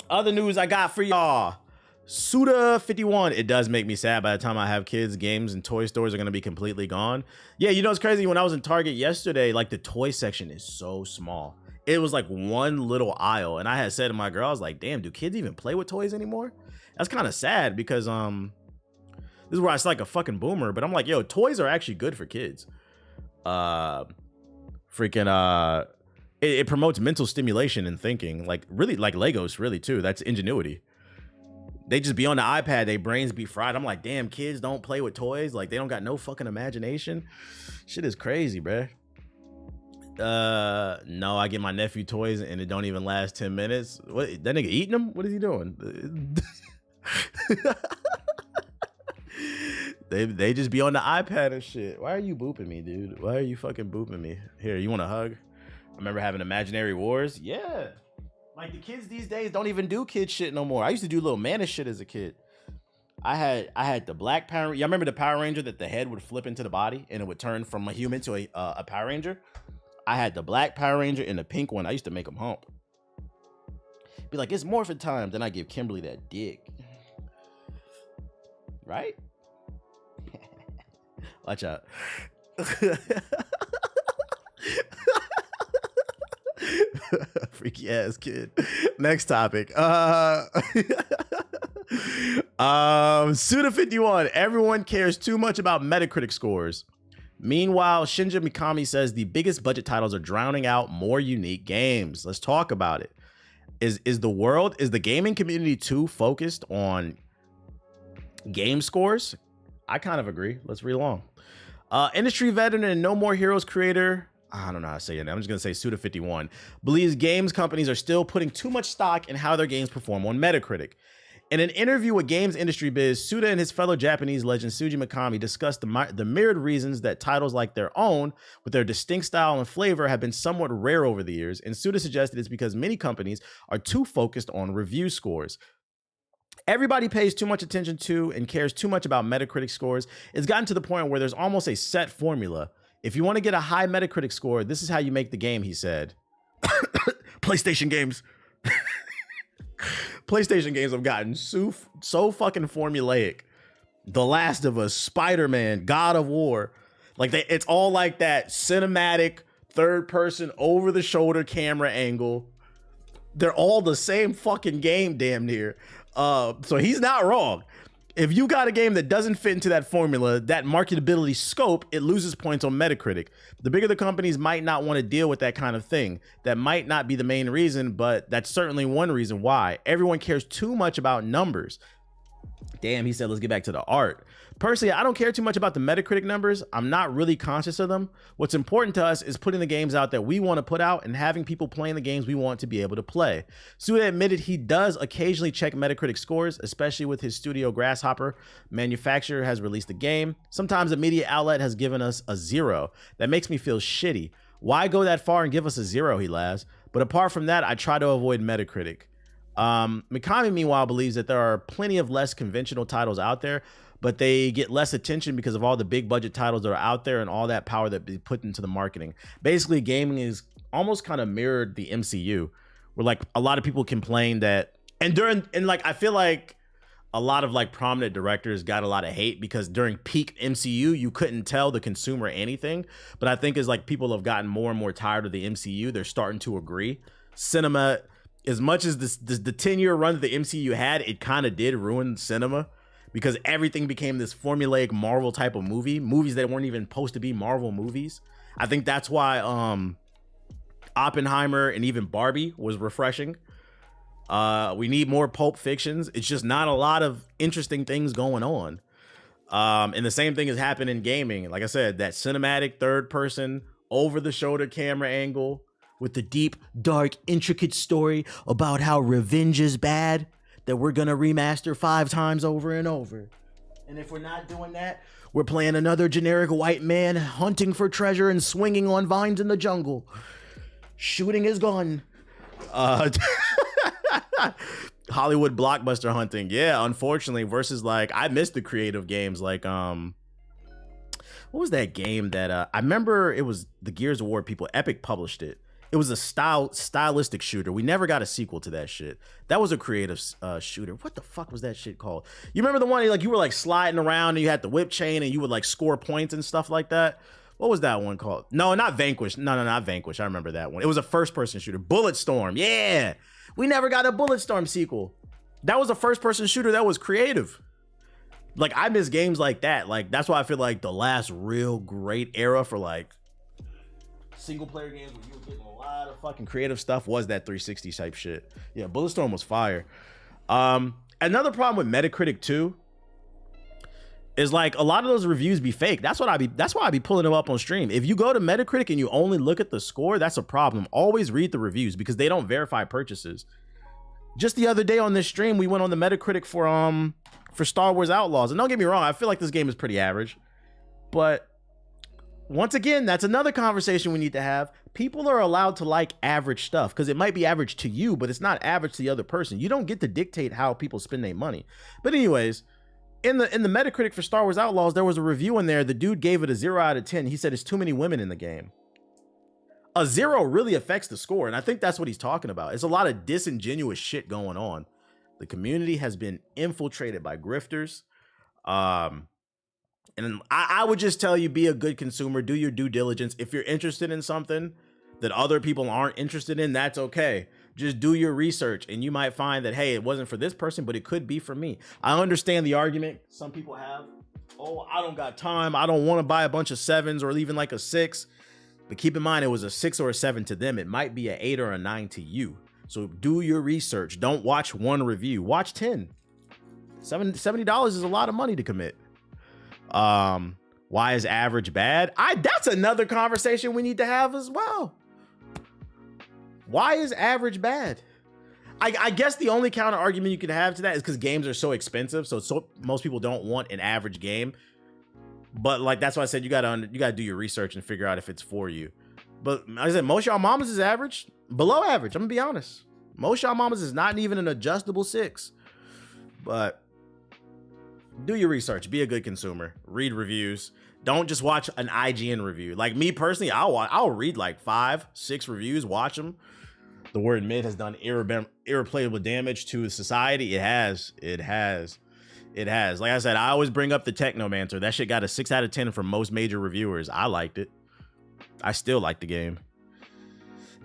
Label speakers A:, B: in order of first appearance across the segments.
A: Other news I got for y'all. Suda51. It does make me sad. By the time I have kids, games and toy stores are going to be completely gone. Yeah, you know, it's crazy. When I was in Target yesterday, like the toy section is so small. It was like one little aisle. And I had said to my girl, I was like, damn, do kids even play with toys anymore? That's kind of sad because this is where I sound like a fucking boomer. But I'm like, yo, toys are actually good for kids. It promotes mental stimulation and thinking, like really, like Legos, really too. That's ingenuity. They just be on the iPad, their brains be fried. I'm like, damn, kids don't play with toys. Like they don't got no fucking imagination. Shit is crazy, bruh. No, I get my nephew toys and it don't even last 10 minutes. What, that nigga eating them? What is he doing? They just be on the iPad and shit. Why are you booping me, dude? Why are you fucking booping me? Here, you want a hug? I remember having imaginary wars. Yeah. Like the kids these days don't even do kid shit no more. I used to do little manish shit as a kid. I had the black Power Ranger. Y'all remember the Power Ranger that the head would flip into the body and it would turn from a human to a Power Ranger? I had the black Power Ranger and the pink one. I used to make them hump. Be like, it's morphin' time. Then I give Kimberly that dick. Right? Watch out. Freaky ass kid. Next topic. Suda51. Everyone cares too much about Metacritic scores. Meanwhile, Shinji Mikami says the biggest budget titles are drowning out more unique games. Let's talk about it. Is the gaming community too focused on game scores? I kind of agree. Let's read along. Industry veteran and No More Heroes creator, I don't know how to say it. I'm just going to say Suda51, believes games companies are still putting too much stock in how their games perform on Metacritic. In an interview with Games Industry Biz, Suda and his fellow Japanese legend Shuji Mikami discussed the myriad reasons that titles like their own, with their distinct style and flavor, have been somewhat rare over the years, and Suda suggested it's because many companies are too focused on review scores. Everybody pays too much attention to and cares too much about Metacritic scores. It's gotten to the point where there's almost a set formula. If you want to get a high Metacritic score, this is how you make the game, he said. PlayStation games. PlayStation games have gotten so fucking formulaic. The Last of Us, Spider-Man, God of War. Like it's all like that cinematic, third-person, over-the-shoulder camera angle. They're all the same fucking game, damn near. So he's not wrong. If you got a game that doesn't fit into that formula, that marketability scope, it loses points on Metacritic. The bigger the companies might not want to deal with that kind of thing. That might not be the main reason, but that's certainly one reason why. Everyone cares too much about numbers. Damn, he said, let's get back to the art. Personally, I don't care too much about the Metacritic numbers. I'm not really conscious of them. What's important to us is putting the games out that we want to put out and having people playing the games we want to be able to play. Suda admitted he does occasionally check Metacritic scores, especially with his studio Grasshopper manufacturer has released a game. Sometimes a media outlet has given us a 0. That makes me feel shitty. Why go that far and give us a 0, he laughs. But apart from that, I try to avoid Metacritic. Mikami, meanwhile, believes that there are plenty of less conventional titles out there, but they get less attention because of all the big budget titles that are out there and all that power that be put into the marketing. Basically, gaming is almost kind of mirrored the MCU, where like a lot of people complain that, and I feel like a lot of like prominent directors got a lot of hate because during peak MCU, you couldn't tell the consumer anything. But I think as like people have gotten more and more tired of the MCU, they're starting to agree. Cinema, as much as the 10-year run that the MCU had, it kind of did ruin cinema because everything became this formulaic Marvel type of movies that weren't even supposed to be Marvel movies. I think that's why Oppenheimer and even Barbie was refreshing. We need more Pulp Fictions. It's just not a lot of interesting things going on. And the same thing has happened in gaming. Like I said, that cinematic third person over the shoulder camera angle with the deep, dark, intricate story about how revenge is bad that we're gonna remaster 5 times over and over. And if we're not doing that, we're playing another generic white man hunting for treasure and swinging on vines in the jungle, shooting his gun. Hollywood blockbuster hunting. Yeah, unfortunately, versus like, I miss the creative games like, what was that game that, I remember it was the Gears of War people, Epic published it. It was a stylistic shooter. We never got a sequel to that shit. That was a creative shooter. What the fuck was that shit called? You remember the one like you were like sliding around and you had the whip chain and you would like score points and stuff like that? What was that one called? No, not Vanquish. No, not Vanquish. I remember that one. It was a first-person shooter. Bulletstorm. Yeah. We never got a Bulletstorm sequel. That was a first-person shooter that was creative. Like, I miss games like that. Like, that's why I feel like the last real great era for like single-player games where you were getting a lot of fucking creative stuff was that 360 type shit. Yeah, Bulletstorm was fire. Another problem with Metacritic too is like a lot of those reviews be fake. That's why I be pulling them up on stream. If you go to Metacritic and you only look at the score, that's a problem. Always read the reviews because they don't verify purchases. Just the other day on this stream, we went on the Metacritic for Star Wars Outlaws. And don't get me wrong, I feel like this game is pretty average. But once again, that's another conversation we need to have. People are allowed to like average stuff because it might be average to you, but it's not average to the other person. You don't get to dictate how people spend their money. But anyways, in the Metacritic for Star Wars Outlaws, there was a review in there. The dude gave it a 0 out of 10. He said it's too many women in the game. A 0 really affects the score, and I think that's what he's talking about. It's a lot of disingenuous shit going on. The community has been infiltrated by grifters. And I would just tell you, be a good consumer, do your due diligence. If you're interested in something that other people aren't interested in, that's okay. Just do your research and you might find that, hey, it wasn't for this person, but it could be for me. I understand the argument some people have. Oh, I don't got time. I don't want to buy a bunch of 7s or even like a 6. But keep in mind, it was a 6 or a 7 to them. It might be an 8 or a 9 to you. So do your research. Don't watch one review. Watch 10. $70 is a lot of money to commit. Why is average bad? That's another conversation we need to have as well. Why is average bad? I guess the only counter argument you can have to that is because games are so expensive, so most people don't want an average game. But like that's why I said you gotta do your research and figure out if it's for you. But like I said, most y'all mamas is average, below average. I'm gonna be honest. Most y'all mamas is not even an adjustable 6. But do your research. Be a good consumer. Read reviews. Don't just watch an IGN review. Like me personally, I'll read like 5, 6 reviews. Watch them. The word mid has done irreparable damage to society. It has. Like I said, I always bring up the Technomancer. That shit got a 6 out of 10 from most major reviewers. I liked it. I still like the game.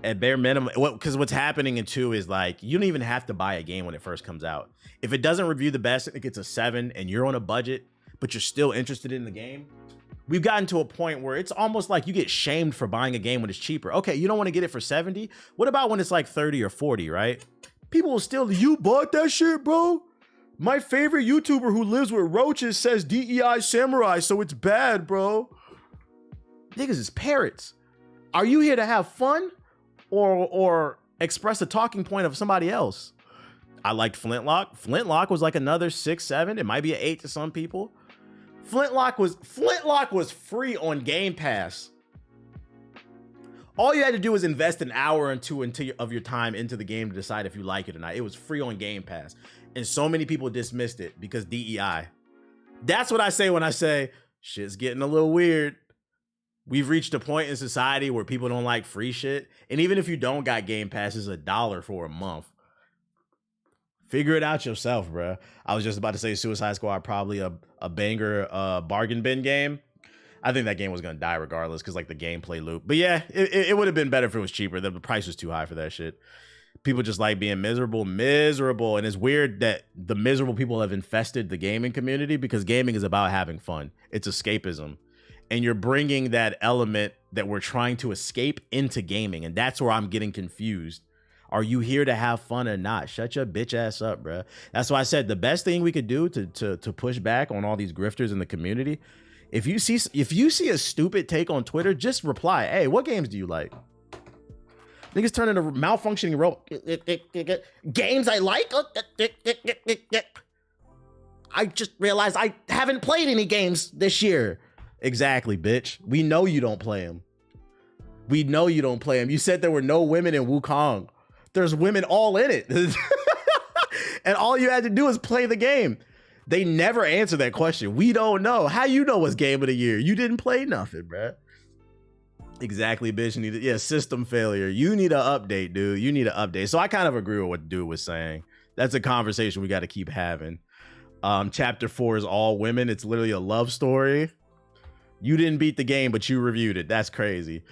A: At bare minimum, because what's happening in 2 is like, you don't even have to buy a game when it first comes out. If it doesn't review the best, it gets a 7 and you're on a budget, but you're still interested in the game. We've gotten to a point where it's almost like you get shamed for buying a game when it's cheaper. Okay, you don't want to get it for 70. What about when it's like 30 or 40, right? People will still, you bought that shit, bro? My favorite YouTuber who lives with roaches says DEI samurai, so it's bad, bro. Niggas is parrots. Are you here to have fun or express a talking point of somebody else? I liked Flintlock. Flintlock was like another 6, 7. It might be an 8 to some people. Flintlock was free on Game Pass. All you had to do was invest an hour or 2 of your time into the game to decide if you like it or not. It was free on Game Pass. And so many people dismissed it because DEI. That's what I say when I say shit's getting a little weird. We've reached a point in society where people don't like free shit. And even if you don't got Game Pass, it's $1 for a month. Figure it out yourself, bro. I was just about to say Suicide Squad, probably a banger bargain bin game. I think that game was going to die regardless because like the gameplay loop. But yeah, it would have been better if it was cheaper. The price was too high for that shit. People just like being miserable. And it's weird that the miserable people have infested the gaming community because gaming is about having fun. It's escapism. And you're bringing that element that we're trying to escape into gaming. And that's where I'm getting confused. Are you here to have fun or not? Shut your bitch ass up, bro. That's why I said the best thing we could do to push back on all these grifters in the community, if you see a stupid take on Twitter, just reply, hey, what games do you like? Niggas turn into malfunctioning games I like? I just realized I haven't played any games this year. Exactly, bitch. We know you don't play them. We know you don't play them. You said there were no women in Wukong. There's women all in it. And all you had to do is play the game. They never answer that question. We don't know. How you know what's game of the year? You didn't play nothing, bruh. Exactly, bitch. You need system failure. You need an update, dude. You need an update. So I kind of agree with what dude was saying. That's a conversation we got to keep having. Chapter 4 is all women. It's literally a love story. You didn't beat the game, but you reviewed it. That's crazy.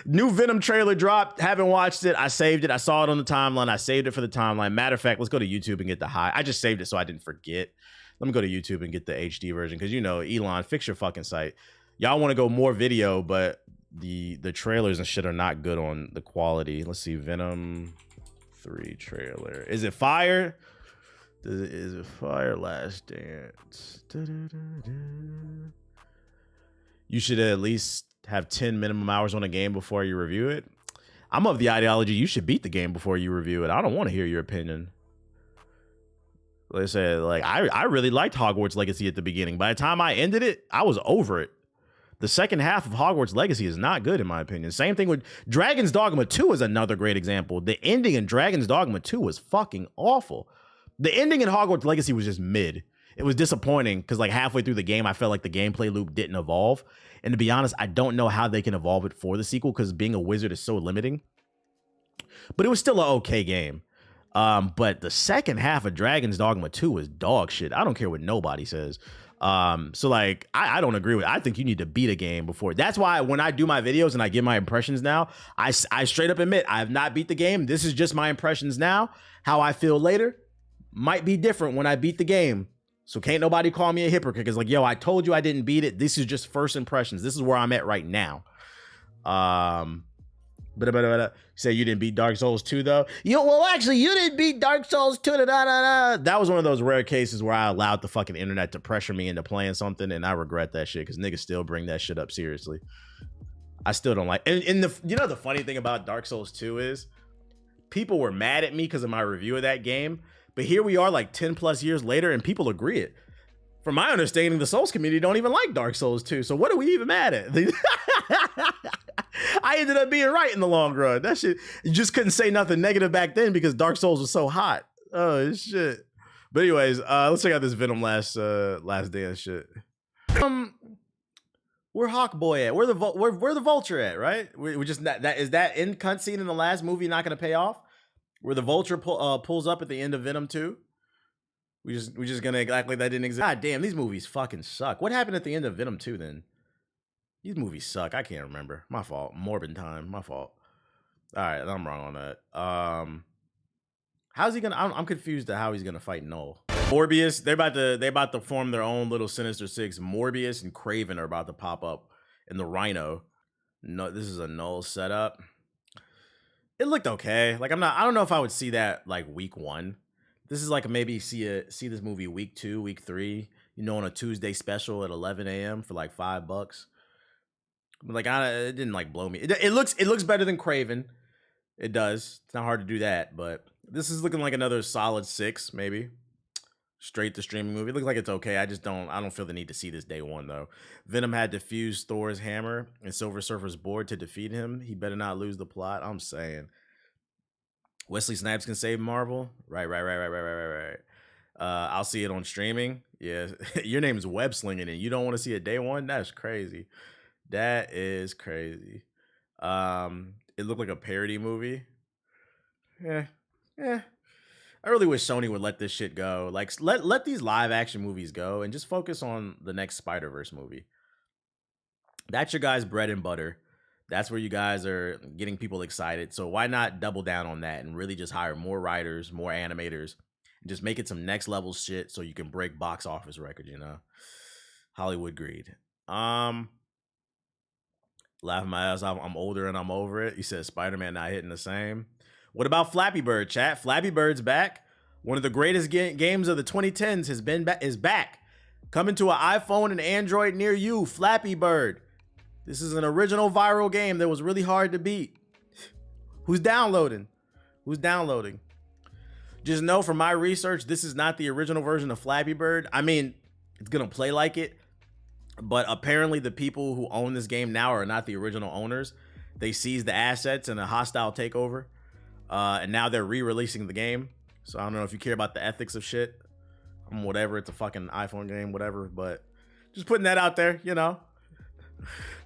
A: New Venom trailer dropped. Haven't watched it. I saved it. I saw it on the timeline. I saved it for the timeline. Matter of fact, let's go to YouTube and get the high. I just saved it so I didn't forget. Let me go to YouTube and get the HD version because, you know, Elon, fix your fucking site. Y'all want to go more video, but the trailers and shit are not good on the quality. Let's see. Venom 3 trailer. Is it fire? Is it fire? Last Dance. You should at least have 10 minimum hours on a game before you review it. I'm of the ideology you should beat the game before you review it. I don't want to hear your opinion. Like I said, like I really liked Hogwarts Legacy at the beginning. By the time I ended it, I was over it. The second half of Hogwarts Legacy is not good in my opinion. Same thing with Dragon's Dogma 2 is another great example. The ending in Dragon's Dogma 2 was fucking awful. The ending in Hogwarts Legacy was just mid. It was disappointing because like halfway through the game, I felt like the gameplay loop didn't evolve. And to be honest, I don't know how they can evolve it for the sequel because being a wizard is so limiting. But it was still an okay game. But the second half of Dragon's Dogma 2 is dog shit. I don't care what nobody says. So like, I don't agree with it. I think you need to beat a game before. That's why when I do my videos and I give my impressions now, I straight up admit I have not beat the game. This is just my impressions now. How I feel later might be different when I beat the game. So can't nobody call me a hypocrite because like, yo, I told you I didn't beat it. This is just first impressions. This is where I'm at right now. You say you didn't beat Dark Souls 2 though? Well, actually, you didn't beat Dark Souls 2. That was one of those rare cases where I allowed the fucking internet to pressure me into playing something, and I regret that shit because niggas still bring that shit up seriously. I still don't like. And the funny thing about Dark Souls 2 is people were mad at me because of my review of that game, but here we are like 10 plus years later, and people agree it. From my understanding, the Souls community don't even like Dark Souls 2. So what are we even mad at? I ended up being right in the long run. That shit, you just couldn't say nothing negative back then because Dark Souls was so hot. Oh shit. But anyways, let's check out this Venom last dance shit. Where Hawkboy at? Where the Vulture at? Right? We just that is that end cutscene in the last movie not gonna pay off? Where the Vulture pulls up at the end of Venom 2? We just gonna act like that didn't exist. God damn, these movies fucking suck. What happened at the end of Venom 2 then? These movies suck. I can't remember. My fault. Morbid time. My fault. All right, I'm wrong on that. How's he gonna? I'm confused at how he's gonna fight Null. Morbius. They're about to form their own little Sinister Six. Morbius and Kraven are about to pop up in the Rhino. No, this is a Null setup. It looked okay. Like I don't know if I would see that like week 1. This is like maybe see this movie week 2, week 3. You know, on a Tuesday special at 11 a.m. for like $5. Like it didn't like blow me. It looks better than Kraven. It does. It's not hard to do that, but this is looking like another solid 6, maybe. Straight to streaming movie. It looks like it's okay. I don't feel the need to see this day 1 though. Venom had to fuse Thor's hammer and Silver Surfer's board to defeat him. He better not lose the plot. I'm saying. Wesley Snipes can save Marvel. Right. I'll see it on streaming. Yeah, your name is Web Slinging and you don't want to see it day 1? That's crazy. That is crazy. It looked like a parody movie. Yeah. I really wish Sony would let this shit go. Like, let these live action movies go and just focus on the next Spider-Verse movie. That's your guys' bread and butter. That's where you guys are getting people excited. So why not double down on that and really just hire more writers, more animators, and just make it some next level shit so you can break box office records, you know? Hollywood greed. Laughing my ass off. I'm older and I'm over it. You said Spider-Man not hitting the same. What about Flappy Bird, chat? Flappy Bird's back. One of the greatest games of the 2010s is back. Coming to an iPhone and Android near you, Flappy Bird. This is an original viral game that was really hard to beat. Who's downloading? Just know from my research, this is not the original version of Flappy Bird. I mean, it's gonna play like it, but apparently the people who own this game now are not the original owners. They seized the assets in a hostile takeover, and now they're re-releasing the game. So I don't know if you care about the ethics of shit. Whatever, it's a fucking iPhone game, whatever, but just putting that out there, you know.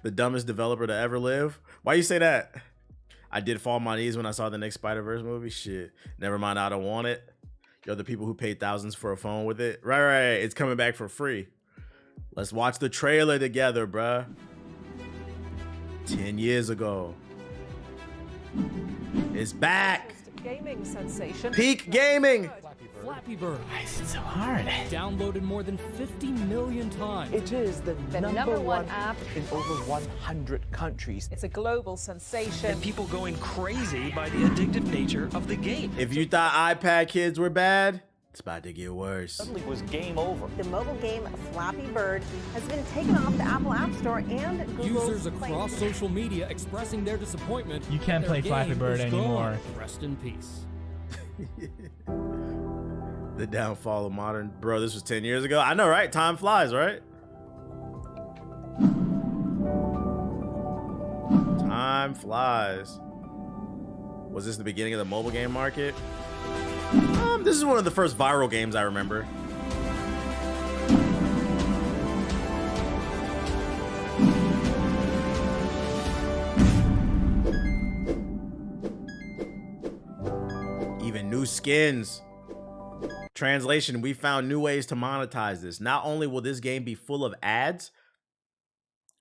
A: The dumbest developer to ever live. Why you say that? I did fall on my knees when I saw the next Spider-Verse movie. Shit. Never mind, I don't want it. You're the people who paid thousands for a phone with it. Right. It's coming back for free. Let's watch the trailer together, bruh. 10 years ago. It's back.
B: Gaming sensation.
A: Peak gaming.
C: Flappy Bird.
D: Why is it so hard?
C: Downloaded more than 50 million times.
D: It is the
B: number one app
D: in over 100 countries.
B: It's a global sensation.
E: And people going crazy by the addictive nature of the game.
A: If you thought iPad kids were bad, it's about to get worse.
D: Suddenly it was game over.
F: The mobile game Flappy Bird has been taken off the Apple App Store and Google's
C: Users across social media expressing their disappointment.
G: You can't play Flappy Bird anymore.
C: Rest in peace.
A: The downfall of modern. Bro, this was 10 years ago. I know, right? Time flies, right? Time flies. Was this the beginning of the mobile game market? This is one of the first viral games I remember. Even new skins. Translation, we found new ways to monetize this. Not only will this game be full of ads,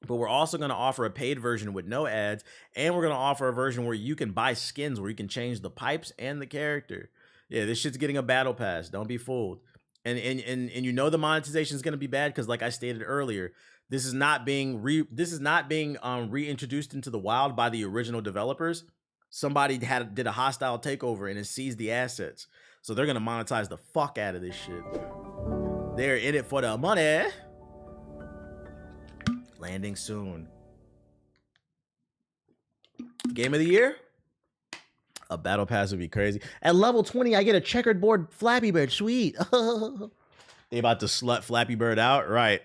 A: but we're also going to offer a paid version with no ads, and we're going to offer a version where you can buy skins, where you can change the pipes and the character. Yeah, this shit's getting a battle pass. Don't be fooled. And you know the monetization is going to be bad because, like I stated earlier, this is not being reintroduced into the wild by the original developers. Somebody did a hostile takeover and has seized the assets. So they're going to monetize the fuck out of this shit. They're in it for the money. Landing soon. Game of the year? A battle pass would be crazy. At level 20, I get a checkered board Flappy Bird. Sweet. They about to slut Flappy Bird out? Right.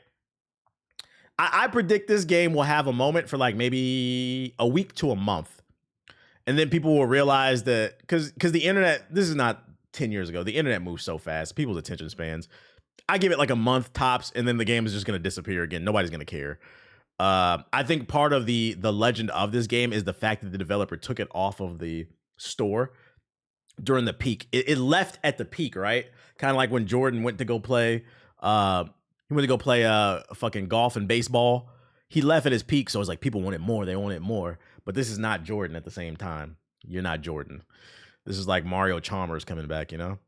A: I predict this game will have a moment for like maybe a week to a month. And then people will realize that, because the internet, this is not 10 years ago. The internet moves so fast. People's attention spans. I give it like a month tops, and then the game is just going to disappear again. Nobody's going to care. I think part of the legend of this game is the fact that the developer took it off of the store during the peak. It left at the peak, right? Kind of like when Jordan went to go play, fucking golf and baseball. He left at his peak, so it's like people wanted more. They wanted more. But this is not Jordan at the same time. You're not Jordan. This is like Mario Chalmers coming back, you know?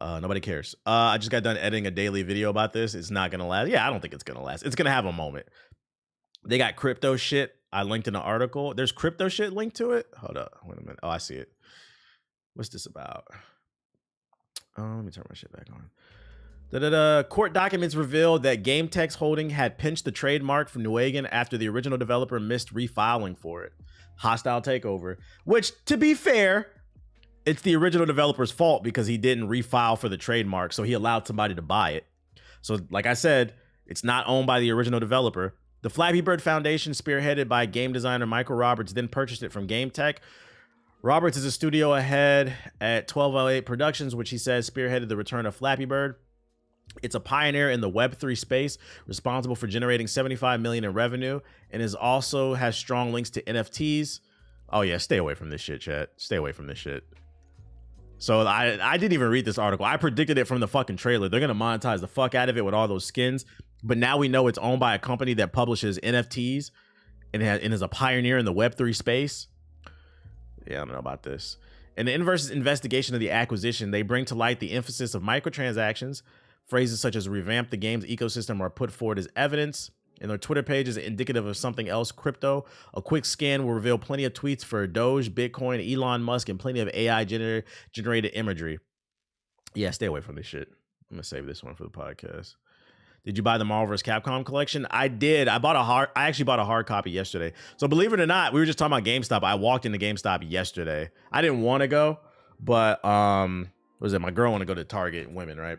A: Nobody cares. I just got done editing a daily video about this. It's not going to last. Yeah, I don't think it's going to last. It's going to have a moment. They got crypto shit. I linked in an article. There's crypto shit linked to it. Hold up. Wait a minute. Oh, I see it. What's this about? Let me turn my shit back on. Court documents revealed that GameTex Holding had pinched the trademark from Newegg after the original developer missed refiling for it. Hostile takeover. Which, to be fair, it's the original developer's fault because he didn't refile for the trademark, so he allowed somebody to buy it. So, like I said, it's not owned by the original developer. The Flappy Bird Foundation, spearheaded by game designer Michael Roberts, then purchased it from GameTech. Roberts is a studio ahead at 1208 Productions, which he says spearheaded the return of Flappy Bird. It's a pioneer in the Web3 space, responsible for generating $75 million in revenue, and is also has strong links to NFTs. Oh yeah, stay away from this shit, chat. Stay away from this shit. So I didn't even read this article. I predicted it from the fucking trailer. They're gonna monetize the fuck out of it with all those skins. But now we know it's owned by a company that publishes NFTs and is a pioneer in the Web3 space. Yeah, I don't know about this. In the inverse investigation of the acquisition, they bring to light the emphasis of microtransactions. Phrases such as revamp the game's ecosystem are put forward as evidence. And their Twitter page is indicative of something else crypto. A quick scan will reveal plenty of tweets for Doge, Bitcoin, Elon Musk, and plenty of AI generated imagery. Yeah, stay away from this shit. I'm gonna save this one for the podcast. Did you buy the Marvel vs. Capcom collection? I did. I actually bought a hard copy yesterday. So believe it or not, we were just talking about GameStop. I walked into GameStop yesterday. I didn't want to go, but what was it? My girl want to go to Target, women, right?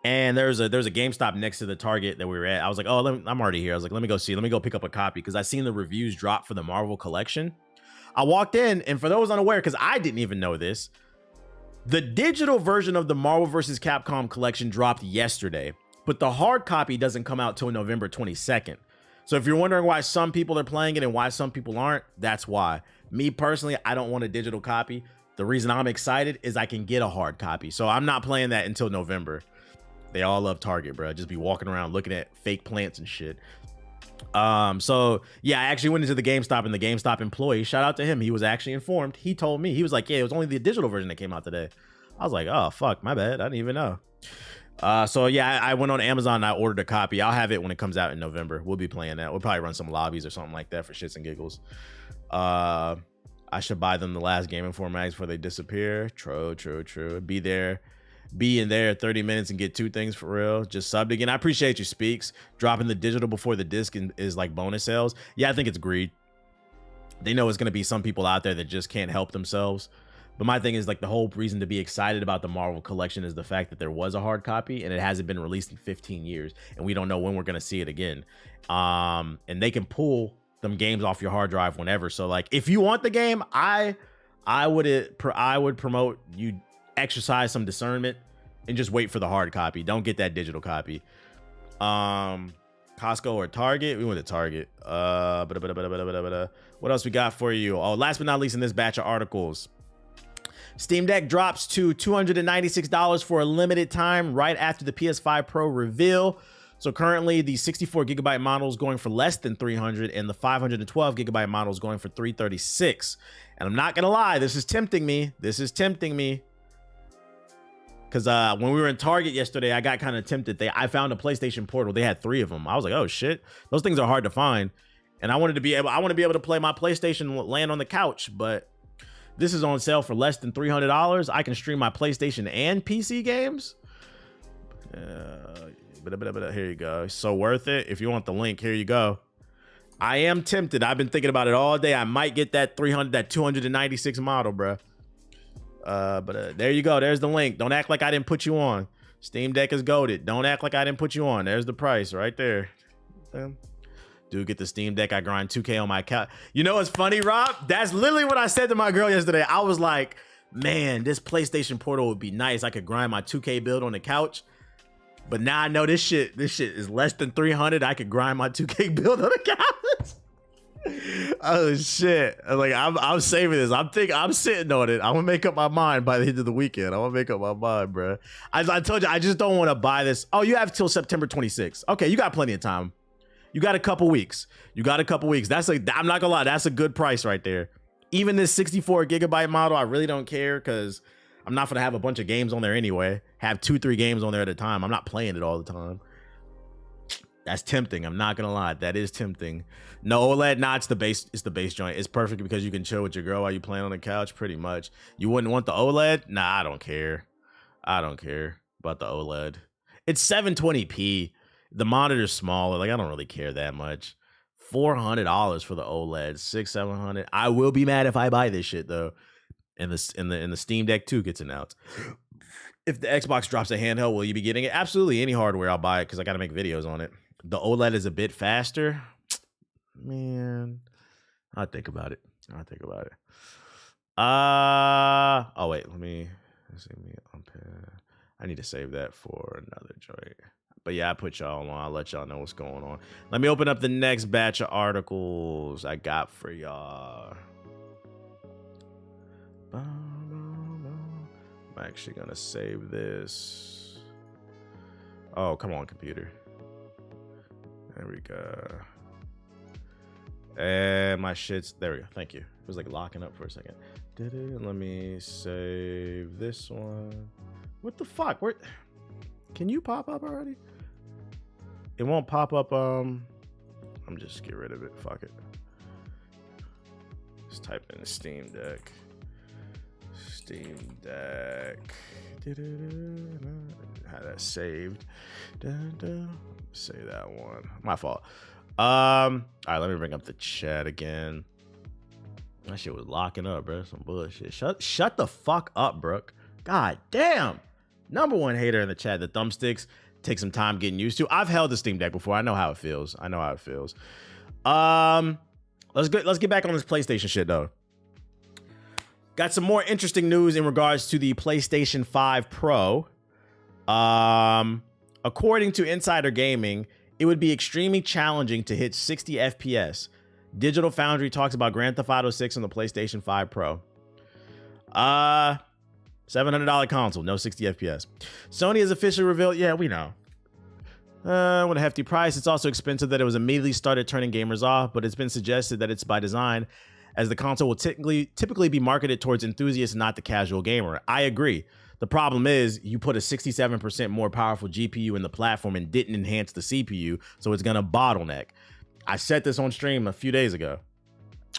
A: And there's a GameStop next to the Target that we were at. I was like, oh, I'm already here. I was like, let me go see. Let me go pick up a copy because I seen the reviews drop for the Marvel collection. I walked in, and for those unaware, because I didn't even know this, the digital version of the Marvel vs. Capcom collection dropped yesterday, but the hard copy doesn't come out till November 22nd. So if you're wondering why some people are playing it and why some people aren't, that's why. Me personally, I don't want a digital copy. The reason I'm excited is I can get a hard copy. So I'm not playing that until November. They all love Target, bro. Just be walking around looking at fake plants and shit. So yeah, I actually went into the GameStop, and the GameStop employee, shout out to him, he was actually informed. He told me, he was like, yeah, it was only the digital version that came out today. I was like, oh fuck, my bad, I didn't even know. So yeah, I went on Amazon and I ordered a copy. I'll have it when it comes out in November. We'll be playing that. We'll probably run some lobbies or something like that for shits and giggles. I should buy them the last Game Informer mags before they disappear. True. Be in there 30 minutes and get 2 things for real. Just subbed again. I appreciate you, Speaks. Dropping the digital before the disc is like bonus sales. Yeah, I think it's greed. They know it's going to be some people out there that just can't help themselves. But my thing is, like, the whole reason to be excited about the Marvel collection is the fact that there was a hard copy and it hasn't been released in 15 years. And we don't know when we're going to see it again. And they can pull them games off your hard drive whenever. So like, if you want the game, I would promote you exercise some discernment and just wait for the hard copy. Don't get that digital copy. Costco or Target? We went to Target. What else we got for you? Oh, last but not least in this batch of articles, Steam Deck drops to $296 for a limited time right after the PS5 Pro reveal. So currently the 64 gigabyte model is going for less than $300 and the 512 gigabyte model is going for $336. And I'm not gonna lie, this is tempting me. Because when we were in Target yesterday, I got kind of tempted. I found a PlayStation Portal. They had 3 of them. I was like, oh shit, those things are hard to find. And I want to be able to play my PlayStation laying on the couch, but this is on sale for less than $300. I can stream my PlayStation and PC games. Here you go. It's so worth it. If you want the link, here you go. I am tempted. I've been thinking about it all day. I might get that 296 model, bro. There you go. There's the link. Don't act like I didn't put you on. Steam Deck is goated. Don't act like I didn't put you on. There's the price right there. Dude, get the Steam Deck. I grind 2K on my couch. You know what's funny, Rob? That's literally what I said to my girl yesterday. I was like, man, this PlayStation Portal would be nice. I could grind my 2K build on the couch. But now I know this shit is less than 300. I could grind my 2K build on the couch. Oh shit! Like I'm saving this. I'm sitting on it. I'm gonna make up my mind by the end of the weekend. I'm gonna make up my mind, bro. I told you, I just don't want to buy this. Oh, you have till September 26th. Okay, you got plenty of time. You got a couple weeks. That's like, I'm not gonna lie, that's a good price right there. Even this 64 gigabyte model, I really don't care because I'm not gonna have a bunch of games on there anyway. Have 2-3 games on there at a time. I'm not playing it all the time. That's tempting. I'm not gonna lie. That is tempting. No OLED, nah, it's the base joint. It's perfect because you can chill with your girl while you playing on the couch, pretty much. You wouldn't want the OLED? Nah, I don't care. I don't care about the OLED. It's 720p. The monitor's smaller. Like, I don't really care that much. $400 for the OLED, $600-700. I will be mad if I buy this shit though. And the Steam Deck 2 gets announced. If the Xbox drops a handheld, will you be getting it? Absolutely. Any hardware, I'll buy it because I got to make videos on it. The OLED is a bit faster. Man, I'll think about it. Oh wait, I need to save that for another joint. But yeah, I put y'all on. I'll let y'all know what's going on. Let me open up the next batch of articles I got for y'all. I'm actually gonna save this. Oh, come on, computer. There we go. And my shit's, there we go. Thank you. It was like locking up for a second. Let me save this one. What the fuck? Where? Can you pop up already? It won't pop up. I'm just get rid of it. Fuck it. Just type in Steam Deck. Steam Deck. Had that saved. Say that one. My fault. All right, let me bring up the chat again. That shit was locking up, bro. Some bullshit. Shut the fuck up, Brooke. God damn. Number one hater in the chat. The thumbsticks take some time getting used to. I've held the Steam Deck before. I know how it feels. Let's get back on this PlayStation shit though. Got some more interesting news in regards to the PlayStation 5 Pro. According to Insider Gaming, it would be extremely challenging to hit 60 FPS. Digital Foundry talks about Grand Theft Auto 6 on the PlayStation 5 Pro. $700 console, no 60 FPS. Sony has officially revealed, yeah, we know. What a hefty price. It's also expensive that it was immediately started turning gamers off, but it's been suggested that it's by design, as the console will typically be marketed towards enthusiasts, not the casual gamer. I agree. The problem is you put a 67% more powerful GPU in the platform and didn't enhance the CPU, so it's gonna bottleneck. I said this on stream a few days ago.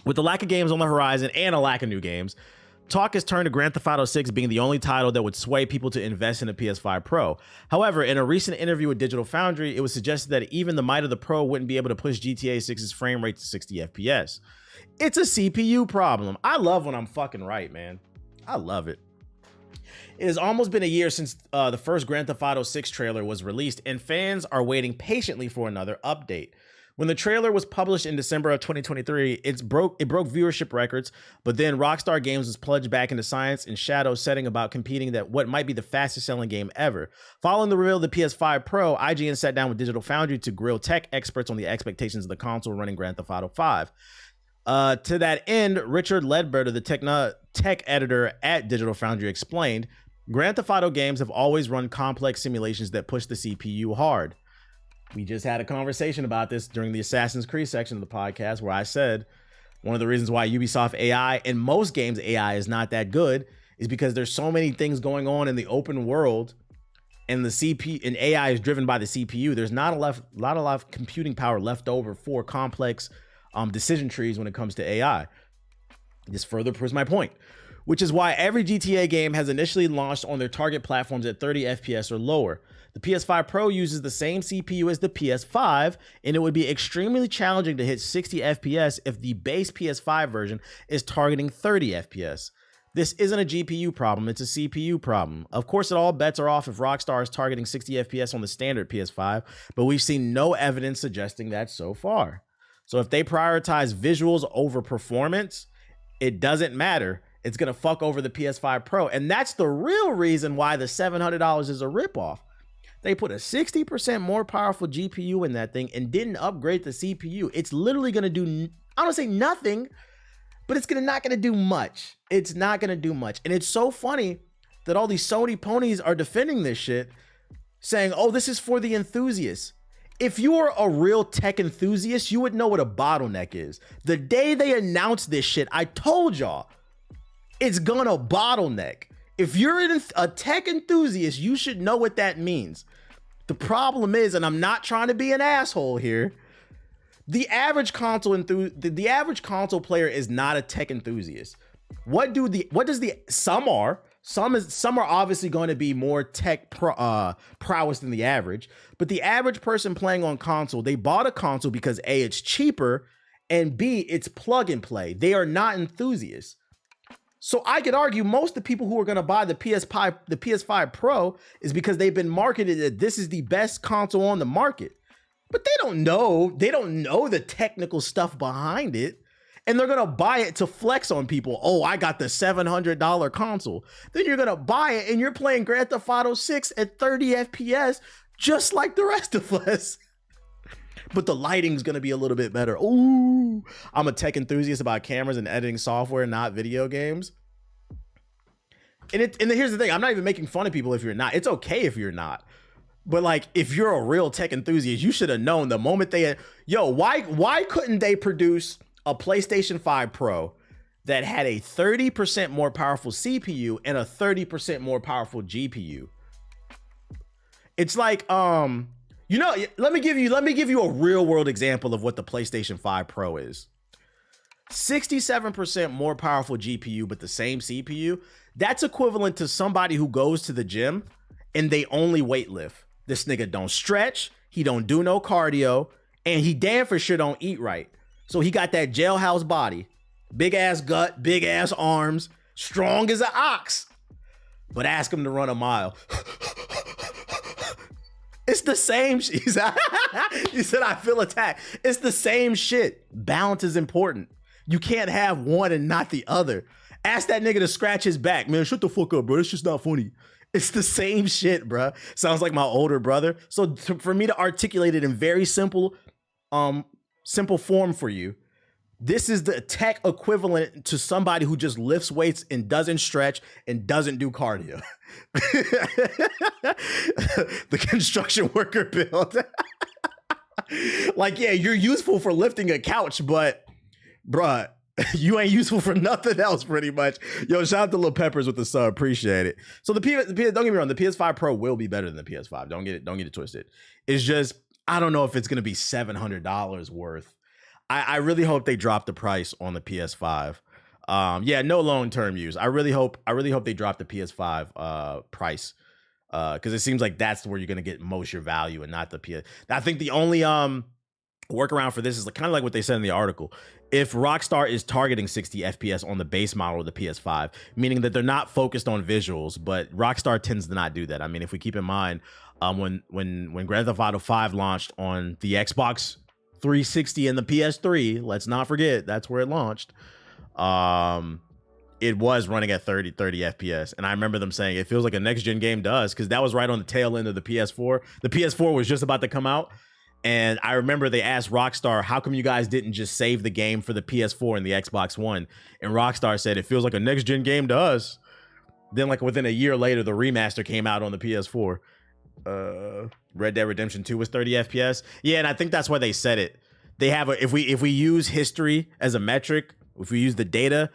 A: With the lack of games on the horizon and a lack of new games, talk has turned to Grand Theft Auto 6 being the only title that would sway people to invest in a PS5 Pro. However, in a recent interview with Digital Foundry, it was suggested that even the might of the Pro wouldn't be able to push GTA 6's frame rate to 60 FPS. It's a CPU problem. I love when I'm fucking right, man. I love it. It has almost been a year since the first Grand Theft Auto 6 trailer was released, and fans are waiting patiently for another update. When the trailer was published in December of 2023, it broke viewership records, but then Rockstar Games was plunged back into science and shadow, setting about competing that what might be the fastest selling game ever. Following the reveal of the PS5 Pro, IGN sat down with Digital Foundry to grill tech experts on the expectations of the console running Grand Theft Auto 5. To that end, Richard Ledbetter, the tech editor at Digital Foundry, explained, Grand Theft Auto games have always run complex simulations that push the CPU hard. We just had a conversation about this during the Assassin's Creed section of the podcast, where I said one of the reasons why Ubisoft AI and most games AI is not that good is because there's so many things going on in the open world, and the CPU and AI is driven by the CPU. There's not a lot of computing power left over for complex decision trees when it comes to AI. This further proves my point, which is why every GTA game has initially launched on their target platforms at 30 FPS or lower. The PS5 Pro uses the same CPU as the PS5, and it would be extremely challenging to hit 60 FPS if the base PS5 version is targeting 30 FPS. This isn't a GPU problem, it's a CPU problem. Of course, all bets are off if Rockstar is targeting 60 FPS on the standard PS5, but we've seen no evidence suggesting that so far. So if they prioritize visuals over performance, it doesn't matter. It's gonna fuck over the PS5 Pro, and that's the real reason why the $700 is a ripoff. They put a 60% more powerful GPU in that thing and didn't upgrade the CPU. It's literally gonna do, I don't say nothing, but it's not gonna do much. It's not gonna do much. And it's so funny that all these Sony ponies are defending this shit, saying, oh, this is for the enthusiasts. If you are a real tech enthusiast, you would know what a bottleneck is. The day they announced this shit, I told y'all, it's gonna bottleneck. If you're a tech enthusiast, you should know what that means. The problem is, and I'm not trying to be an asshole here, the average console player is not a tech enthusiast. Some are obviously going to be more tech prowess than the average, but the average person playing on console, they bought a console because A, it's cheaper, and B, it's plug and play. They are not enthusiasts. So I could argue most of the people who are going to buy the PS5 Pro is because they've been marketed that this is the best console on the market. But they don't know the technical stuff behind it. And they're going to buy it to flex on people. Oh, I got the $700 console. Then you're going to buy it and you're playing Grand Theft Auto 6 at 30 FPS just like the rest of us. But the lighting's going to be a little bit better. Ooh, I'm a tech enthusiast about cameras and editing software, not video games. And here's the thing. I'm not even making fun of people if you're not. It's okay if you're not. But like, if you're a real tech enthusiast, you should have known the moment why couldn't they produce a PlayStation 5 Pro that had a 30% more powerful CPU and a 30% more powerful GPU? It's like, let me give you a real world example of what the PlayStation 5 Pro is. 67% more powerful GPU, but the same CPU. That's equivalent to somebody who goes to the gym and they only weight lift. This nigga don't stretch, he don't do no cardio, and he damn for sure don't eat right. So he got that jailhouse body, big ass gut, big ass arms, strong as an ox. But ask him to run a mile. It's the same shit. He said, I feel attacked. It's the same shit. Balance is important. You can't have one and not the other. Ask that nigga to scratch his back. Man, shut the fuck up, bro. It's just not funny. It's the same shit, bruh. Sounds like my older brother. So for me to articulate it in very simple form for you, this is the tech equivalent to somebody who just lifts weights and doesn't stretch and doesn't do cardio. The construction worker build. Like, yeah, you're useful for lifting a couch, but bruh, you ain't useful for nothing else pretty much. Yo, shout out to Lil Peppers with the sub. Appreciate it. So don't get me wrong, the PS5 Pro will be better than the PS5. Don't get it twisted. It's just, I don't know if it's going to be $700 worth. I really hope they drop the price on the PS5. Yeah, no long-term use. I really hope they drop the PS5 price. Because it seems like that's where you're going to get most of your value and not the PS. I think the only workaround for this is kind of like what they said in the article. If Rockstar is targeting 60 FPS on the base model of the PS5, meaning that they're not focused on visuals, but Rockstar tends to not do that. I mean, if we keep in mind when Grand Theft Auto 5 launched on the Xbox 360 and the PS3, let's not forget that's where it launched. It was running at 30 FPS. And I remember them saying it feels like a next gen game does, because that was right on the tail end of the PS4. The PS4 was just about to come out. And I remember they asked Rockstar, how come you guys didn't just save the game for the PS4 and the Xbox One? And Rockstar said, it feels like a next gen game to us. Then like within a year later, the remaster came out on the PS4. Red Dead Redemption 2 was 30 FPS. Yeah, and I think that's why they said it. They have if we use history as a metric, if we use the data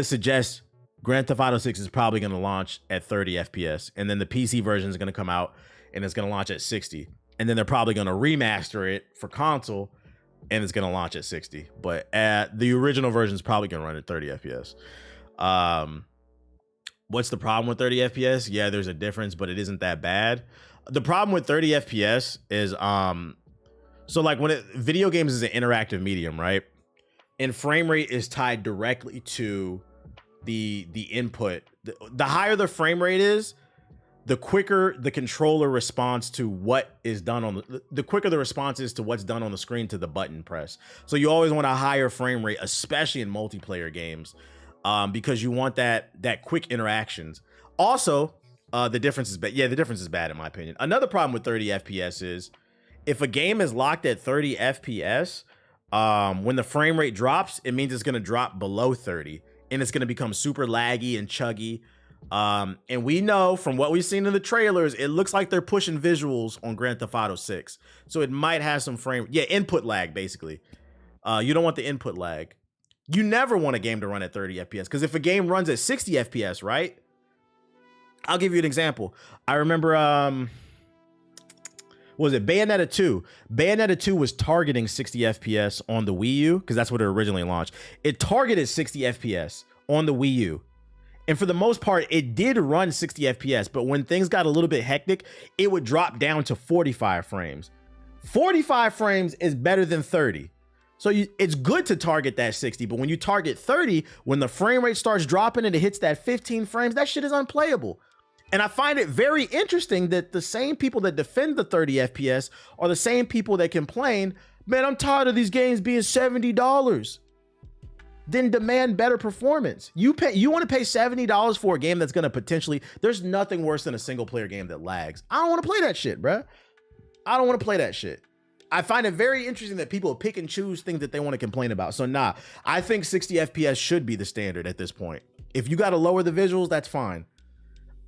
A: suggests Grand Theft Auto 6 is probably going to launch at 30 FPS, and then the PC version is going to come out and it's going to launch at 60, and then they're probably going to remaster it for console and it's going to launch at 60. But the original version is probably going to run at 30 FPS. What's the problem with 30 FPS? Yeah, there's a difference, but it isn't that bad. The problem with 30 FPS is so like video games is an interactive medium, right? And frame rate is tied directly to the input. The higher the frame rate is, the quicker the controller responds to what is done on the quicker the response is to what's done on the screen to the button press. So you always want a higher frame rate, especially in multiplayer games, because you want that quick interactions. Also, the difference is bad. Yeah, the difference is bad in my opinion. Another problem with 30 FPS is if a game is locked at 30 FPS, when the frame rate drops, it means it's going to drop below 30 and it's going to become super laggy and chuggy. And we know from what we've seen in the trailers, it looks like they're pushing visuals on Grand Theft Auto 6. So it might have some input lag, basically. You don't want the input lag. You never want a game to run at 30 FPS, because if a game runs at 60 FPS, right? I'll give you an example. I remember, was it Bayonetta 2? Bayonetta 2 was targeting 60 FPS on the Wii U, because that's what it originally launched. It targeted 60 FPS on the Wii U. And for the most part, it did run 60 FPS, but when things got a little bit hectic, it would drop down to 45 frames. 45 frames is better than 30. So it's good to target that 60, but when you target 30, when the frame rate starts dropping and it hits that 15 frames, that shit is unplayable. And I find it very interesting that the same people that defend the 30 FPS are the same people that complain, man, I'm tired of these games being $70. Then demand better performance. You want to pay $70 for a game that's going to potentially, there's nothing worse than a single player game that lags. I don't want to play that shit, bruh. I don't want to play that shit. I find it very interesting that people pick and choose things that they want to complain about. So nah, I think 60 FPS should be the standard at this point. If you got to lower the visuals, that's fine.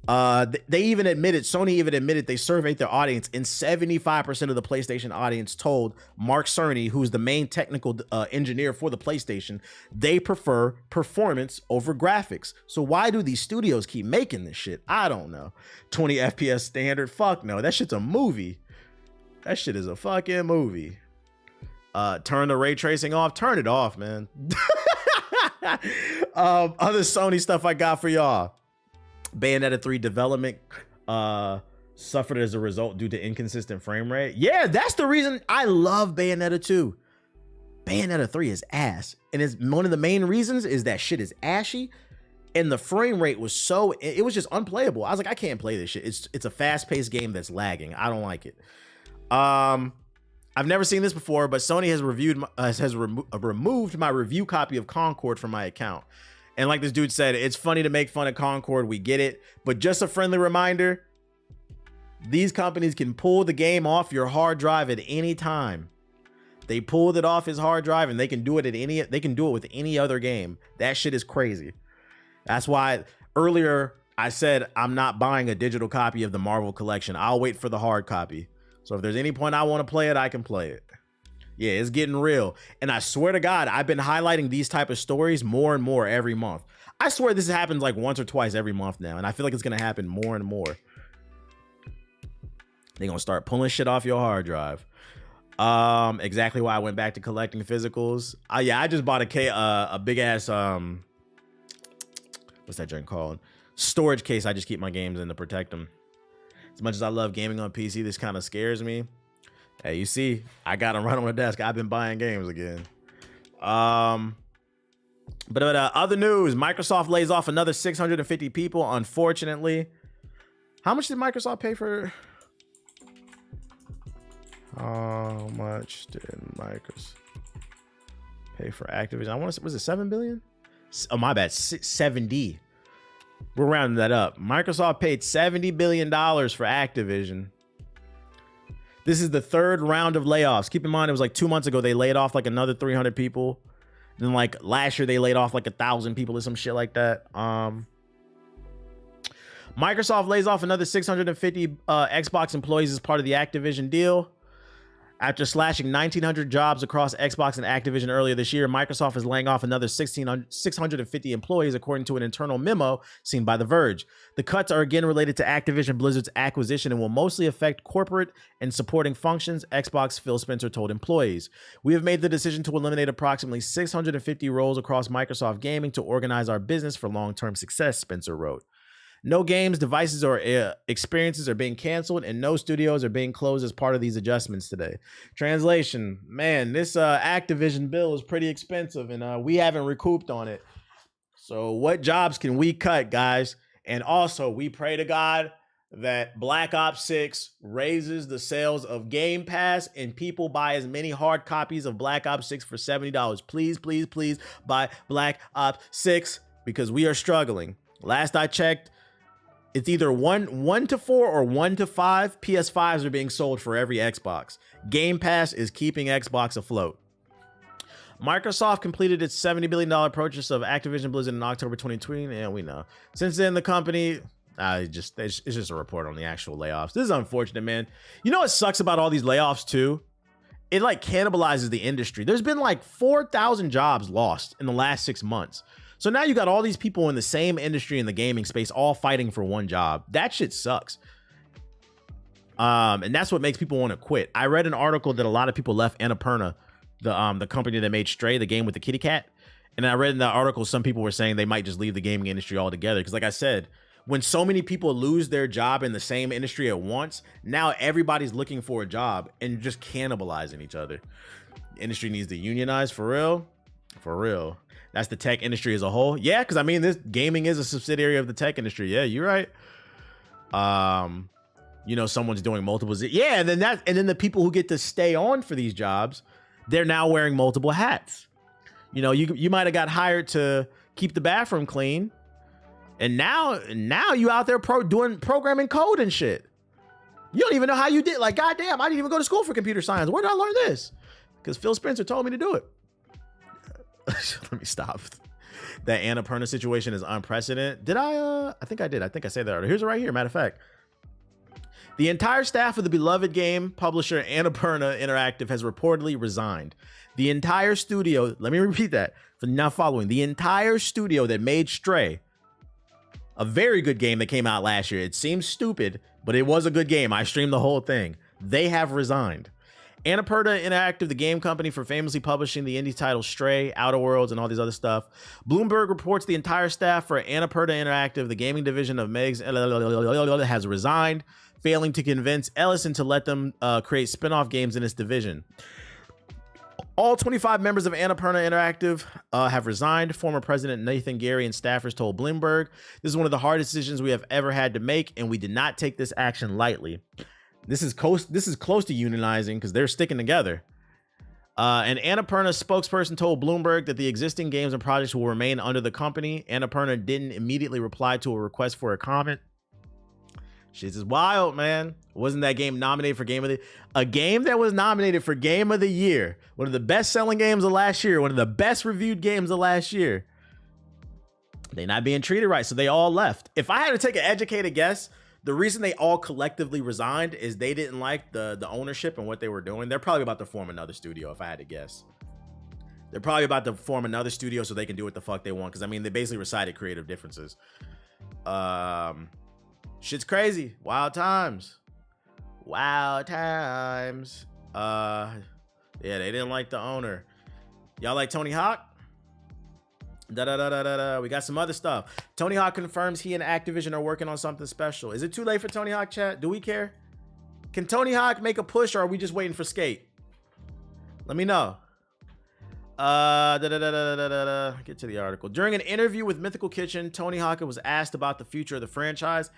A: They even admitted, Sony even admitted they surveyed their audience, and 75% of the PlayStation audience told Mark Cerny, who's the main technical engineer for the PlayStation, they prefer performance over graphics. So why do these studios keep making this shit? I don't know. 20 FPS standard? Fuck no. That shit's a movie. That shit is a fucking movie. Turn the ray tracing off. Turn it off, man. Other Sony stuff I got for y'all. Bayonetta 3 development suffered as a result due to inconsistent frame rate. Yeah, that's the reason I love Bayonetta 2. Bayonetta 3 is ass. And it's one of the main reasons is that shit is ashy. And the frame rate was it was just unplayable. I was like, I can't play this shit. It's a fast-paced game that's lagging. I don't like it. I've never seen this before, but Sony has removed my review copy of Concord from my account. And like this dude said, it's funny to make fun of Concord. We get it. But just a friendly reminder, these companies can pull the game off your hard drive at any time. They pulled it off his hard drive and they can do it with any other game. That shit is crazy. That's why earlier I said I'm not buying a digital copy of the Marvel collection. I'll wait for the hard copy. So if there's any point I want to play it, I can play it. Yeah, it's getting real. And I swear to God, I've been highlighting these type of stories more and more every month. I swear this happens like once or twice every month now. And I feel like it's going to happen more and more. They're going to start pulling shit off your hard drive. Exactly why I went back to collecting physicals. Yeah, I just bought a big ass, what's that joint called? Storage case. I just keep my games in to protect them. As much as I love gaming on PC, this kind of scares me. Hey, you see, I got them right on the desk. I've been buying games again. But other news, Microsoft lays off another 650 people, unfortunately. How much did Microsoft pay for? How much did Microsoft pay for Activision? I want to, was it 7 billion? Oh, my bad. 70. We're rounding that up. Microsoft paid $70 billion for Activision. This is the third round of layoffs. Keep in mind, it was like 2 months ago, they laid off like another 300 people. Then like last year, they laid off like 1,000 people or some shit like that. Microsoft lays off another 650 Xbox employees as part of the Activision deal. After slashing 1,900 jobs across Xbox and Activision earlier this year, Microsoft is laying off another 650 employees, according to an internal memo seen by The Verge. The cuts are again related to Activision Blizzard's acquisition and will mostly affect corporate and supporting functions, Xbox Phil Spencer told employees. We have made the decision to eliminate approximately 650 roles across Microsoft Gaming to organize our business for long-term success, Spencer wrote. No games, devices, or experiences are being canceled, and no studios are being closed as part of these adjustments today. Translation, man, this Activision bill is pretty expensive, and we haven't recouped on it. So what jobs can we cut, guys? And also, we pray to God that Black Ops 6 raises the sales of Game Pass and people buy as many hard copies of Black Ops 6 for $70. Please, please, please buy Black Ops 6 because we are struggling. Last I checked, it's either 1 to 4 or 1 to 5 PS5s are being sold for every Xbox. Game Pass is keeping Xbox afloat. Microsoft completed its $70 billion purchase of Activision Blizzard in October 2020. Yeah, we know. Since then, the company, it's just a report on the actual layoffs. This is unfortunate, man. You know what sucks about all these layoffs too? It like cannibalizes the industry. There's been like 4,000 jobs lost in the last 6 months. So now you got all these people in the same industry in the gaming space all fighting for one job. That shit sucks. And that's what makes people want to quit. I read an article that a lot of people left Annapurna, the company that made Stray, the game with the kitty cat. And I read in that article, some people were saying they might just leave the gaming industry altogether. Because like I said, when so many people lose their job in the same industry at once, now everybody's looking for a job and just cannibalizing each other. The industry needs to unionize for real. For real. That's the tech industry as a whole. Yeah, because I mean, this gaming is a subsidiary of the tech industry. Yeah, you're right. You know, someone's doing multiple. Yeah, and then the people who get to stay on for these jobs, they're now wearing multiple hats. You know, you might have got hired to keep the bathroom clean, and now you out there doing programming code and shit. You don't even know how you did. Like, goddamn, I didn't even go to school for computer science. Where did I learn this? Because Phil Spencer told me to do it. Let me stop. That Annapurna situation is unprecedented. Did I think I did. I think I said that already. Here's it right here. Matter of fact, the entire staff of the beloved game publisher Annapurna Interactive has reportedly resigned. The entire studio, let me repeat that for not following, the entire studio that made Stray, a very good game that came out last year. It seems stupid, but it was a good game. I streamed the whole thing. They have resigned. Annapurna Interactive, the game company for famously publishing the indie title Stray, Outer Worlds, and all these other stuff. Bloomberg reports the entire staff for Annapurna Interactive, the gaming division of Meg's, has resigned, failing to convince Ellison to let them create spin-off games in its division. All 25 members of Annapurna Interactive have resigned. Former president Nathan Gary and staffers told Bloomberg, "This is one of the hardest decisions we have ever had to make, and we did not take this action lightly." This is close to unionizing because they're sticking together. An Annapurna spokesperson told Bloomberg that the existing games and projects will remain under the company. Annapurna didn't immediately reply to a request for a comment. Shit is wild, man. Wasn't that game nominated for Game of the Year? A game that was nominated for Game of the Year. One of the best-selling games of last year. One of the best-reviewed games of last year. They're not being treated right, so they all left. If I had to take an educated guess, the reason they all collectively resigned is they didn't like the ownership and what they were doing. They're probably about to form another studio, if I had to guess. They're probably about to form another studio so they can do what the fuck they want. Because, I mean, they basically recited creative differences. Shit's crazy. Wild times. Wild times. Yeah, they didn't like the owner. Y'all like Tony Hawk? We got some other stuff. Tony Hawk confirms he and Activision are working on something special. Is it too late for Tony Hawk, chat? Do we care? Can Tony Hawk make a push, or are we just waiting for Skate? Let me know. Get to the article. During an interview with Mythical Kitchen, Tony Hawk was asked about the future of the franchise.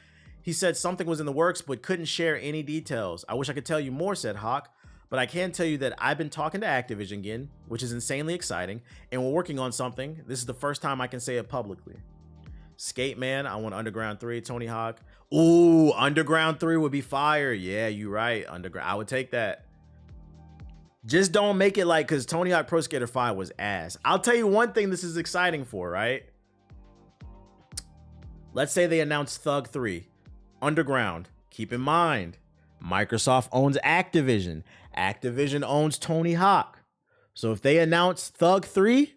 A: He said something was in the works, but couldn't share any details. I wish I could tell you more, said Hawk, but I can tell you that I've been talking to Activision again, which is insanely exciting, and we're working on something. This is the first time I can say it publicly. Skate Man, I want Underground 3, Tony Hawk. Ooh, Underground 3 would be fire. Yeah, you're right. Underground, I would take that. Just don't make it like, because Tony Hawk Pro Skater 5 was ass. I'll tell you one thing this is exciting for, right? Let's say they announce Thug 3. Underground. Keep in mind, Microsoft owns Activision. Activision owns Tony Hawk. So if they announce Thug 3,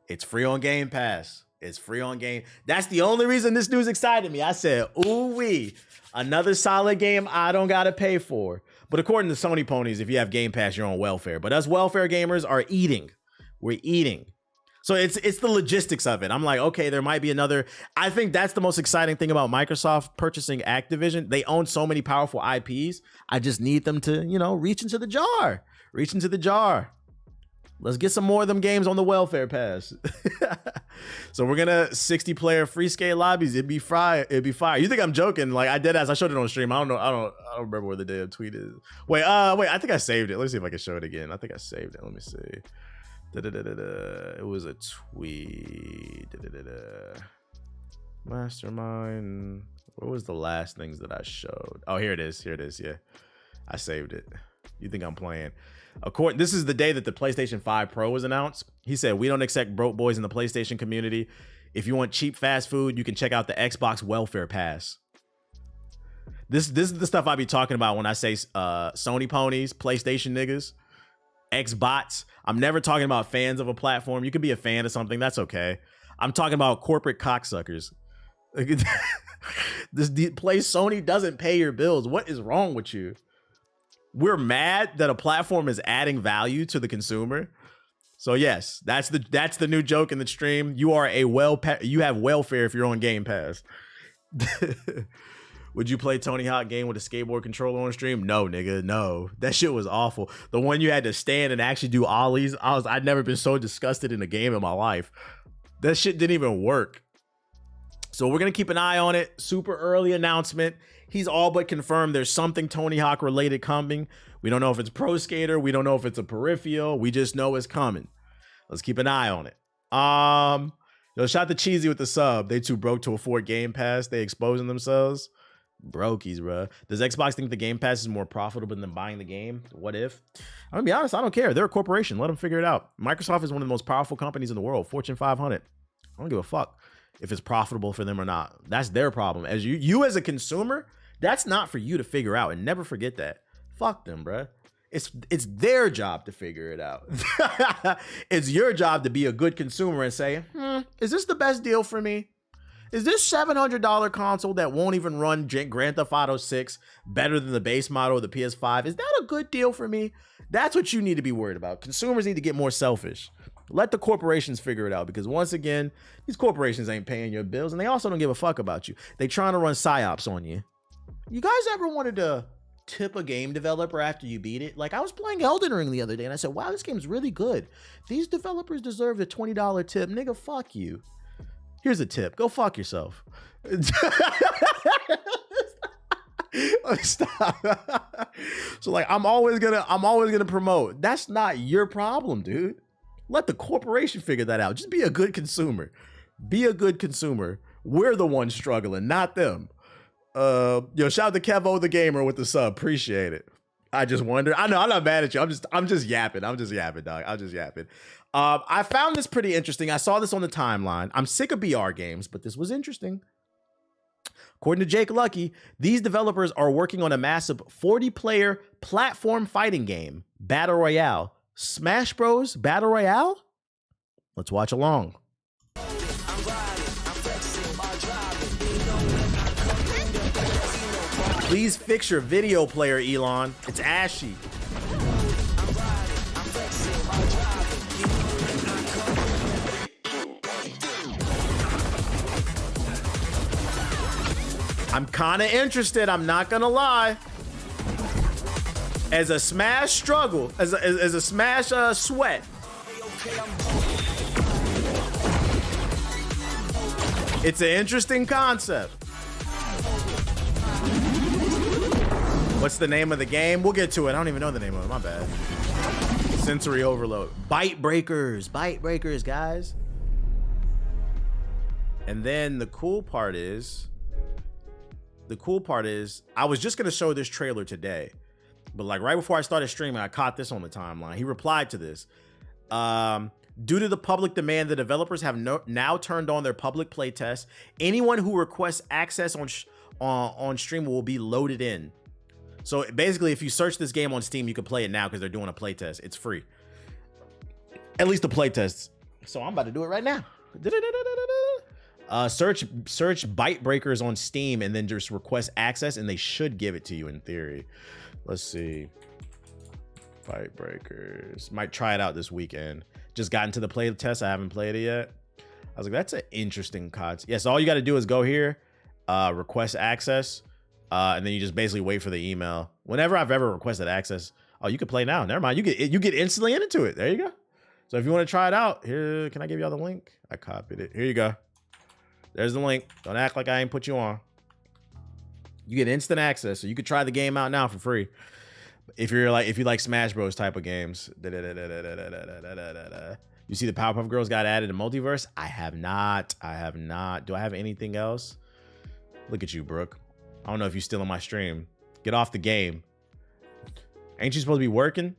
A: it's free on Game Pass. It's free on Game. That's the only reason this news excited me. I said, ooh-wee, another solid game I don't got to pay for. But according to Sony Ponies, if you have Game Pass, you're on welfare. But us welfare gamers are eating. We're eating. So it's the logistics of it. I'm like, okay, there might be another. I think that's the most exciting thing about Microsoft purchasing Activision. They own so many powerful IPs. I just need them to, reach into the jar. Reach into the jar. Let's get some more of them games on the welfare pass. So we're gonna 60-player free skate lobbies. It'd be fire. You think I'm joking? Like I did as I showed it on stream. I don't know. I don't remember where the damn tweet is. Wait. I think I saved it. Let's see if I can show it again. I think I saved it. Let me see. It was a tweet. Mastermind. What was the last things that I showed? Oh, here it is. Yeah, I saved it. You think I'm playing? This is the day that the PlayStation 5 Pro was announced. He said, "We don't accept broke boys in the PlayStation community. If you want cheap fast food, you can check out the Xbox Welfare Pass." This is the stuff I be talking about when I say Sony Ponies, PlayStation niggas, Xbots. I'm never talking about fans of a platform. You can be a fan of something. That's okay. I'm talking about corporate cocksuckers. This place Sony doesn't pay your bills. What is wrong with you? We're mad that a platform is adding value to the consumer. So yes, that's the new joke in the stream. You are you have welfare if you're on Game Pass. Would you play Tony Hawk game with a skateboard controller on stream? No, nigga, no. That shit was awful. The one you had to stand and actually do ollies. I'd never been so disgusted in a game in my life. That shit didn't even work. So we're gonna keep an eye on it. Super early announcement. He's all but confirmed there's something Tony Hawk related coming. We don't know if it's Pro Skater. We don't know if it's a peripheral. We just know it's coming. Let's keep an eye on it. Shout to Cheesy with the sub. They too broke to afford Game Pass. They exposing themselves. Brokies, bro. Does Xbox think the Game Pass is more profitable than buying the game? What if? I'm gonna be honest, I don't care. They're a corporation. Let them figure it out. Microsoft is one of the most powerful companies in the world. Fortune 500. I don't give a fuck if it's profitable for them or not. That's their problem. As you as a consumer, that's not for you to figure out. And never forget that. Fuck them, bro. It's their job to figure it out. It's your job to be a good consumer and say, is this the best deal for me? Is this $700 console that won't even run Grand Theft Auto 6 better than the base model of the PS5? Is that a good deal for me? That's what you need to be worried about. Consumers need to get more selfish. Let the corporations figure it out, because once again, these corporations ain't paying your bills, and they also don't give a fuck about you. They trying to run psyops on you. You guys ever wanted to tip a game developer after you beat it? Like, I was playing Elden Ring the other day, and I said, wow, this game's really good. These developers deserve a $20 tip. Nigga, fuck you. Here's a tip. Go fuck yourself. Stop. So like I'm always gonna promote. That's not your problem, dude. Let the corporation figure that out. Just be a good consumer. Be a good consumer. We're the ones struggling, not them. Yo, shout out to Kevo the Gamer with the sub. Appreciate it. I just wonder. I know I'm not mad at you. I'm just yapping. I'm just yapping, dog. I'm just yapping. I found this pretty interesting. I saw this on the timeline. I'm sick of BR games, but this was interesting. According to Jake Lucky, these developers are working on a massive 40-player platform fighting game, Battle Royale. Smash Bros. Battle Royale? Let's watch along. Please fix your video player, Elon. It's ashy. I'm kind of interested, I'm not gonna lie. As a Smash struggle, as a Smash sweat. It's an interesting concept. What's the name of the game? We'll get to it. I don't even know the name of it, my bad. Sensory overload. Bite breakers, guys. And then the cool part is, I was just gonna show this trailer today, but like right before I started streaming, I caught this on the timeline. He replied to this. Due to the public demand, the developers have now turned on their public playtest. Anyone who requests access on stream will be loaded in. So basically, if you search this game on Steam, you can play it now because they're doing a playtest. It's free. At least the playtests. So I'm about to do it right now. Search Bite Breakers on Steam and then just request access, and they should give it to you in theory. Let's see. Bite Breakers. Might try it out this weekend. Just got into the play test. I haven't played it yet. I was like, that's an interesting concept. Yes, all you got to do is go here, request access, and then you just basically wait for the email. Whenever I've ever requested access, oh, you can play now. Never mind. You get instantly into it. There you go. So if you want to try it out, here, can I give y'all the link? I copied it. Here you go. There's the link. Don't act like I ain't put you on. You get instant access, so you could try the game out now for free. If you like Smash Bros type of games. You see the Powerpuff Girls got added to Multiverse? I have not. Do I have anything else? Look at you, Brooke. I don't know if you're still on my stream. Get off the game. Ain't you supposed to be working?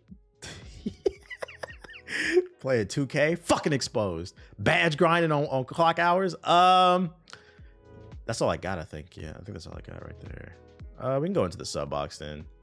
A: Play at 2K. Fucking exposed. Badge grinding on clock hours. That's all I got, I think. Yeah, I think that's all I got right there. We can go into the sub box then.